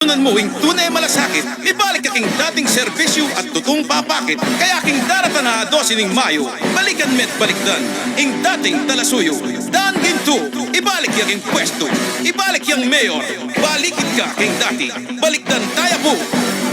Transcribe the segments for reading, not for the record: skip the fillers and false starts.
Tunan mo ing tunay malasakit, ibalik aking dating serbisyo at tutong papakit. Kaya aking daratan na 12 ning Mayo, balikan met balikdan, ing dating talasuyo. Dan ginto, ibalik aking pwesto, ibalik yang mayor, balikit ka king dati, balikdan tayo po.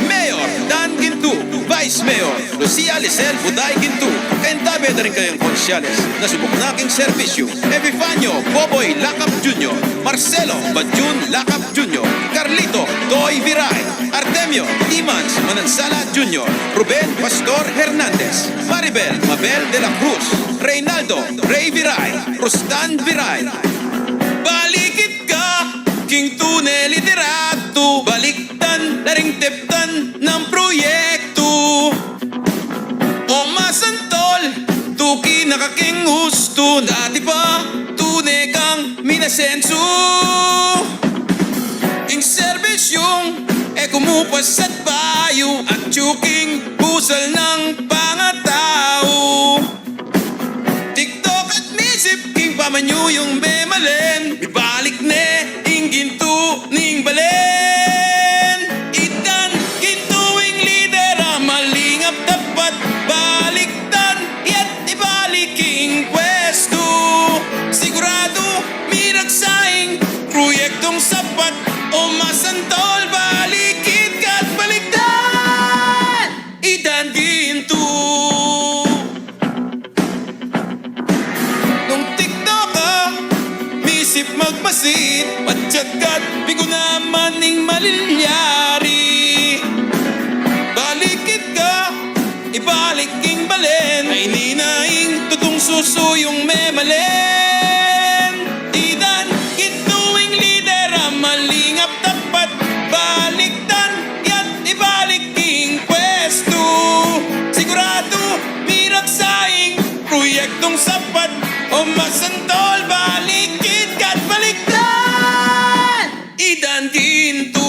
Mayor Dan Ginto, Vice Mayor Lucia Lisel Buday Ginto, kaintabi na rin kayang konsyales na subok na aking serbisyo. Epifanio Boboy Lakap Jr., Marcelo Bajun Lakap Jr., Carlito Toy Viray, Artemio Timans Manansala Jr., Ruben Pastor Hernandez, Maribel Mabel de la Cruz, Reynaldo Ray Viray, Rustan Viray. Balikit ka, king tunay liderato, baliktan na ring teptan ng proyekto. O masantol, tuki na kaking gusto, dati pa tunay kang minasenso. Ing serbisyong kumupas at bayo, at tsuking pusal ng pangatao. TikTok at misip, king pamanyo yung bemalen, ibalik ne, ing ginto ning balen. Itan, ginto ing lider, malingap dapat, baliktan, yat ibalik ing pwesto. Sigurado, miragsaing, proyektong sapat, o masantol, balikit ka't baliktan, itan ginto. Nung TikTok misip magmasid, patsagat, bigo naman ning malilyari. Balikit ka, ibalik ing balen, ay ninaing tutong susuyong memalen. Idan, gintuing lider, malingap tapat, baliktan, yan ibalik ing pwesto. Sigurado, miragsaing, proyektong sapat, o masantol, balikit ka't baliktan, idan ginto.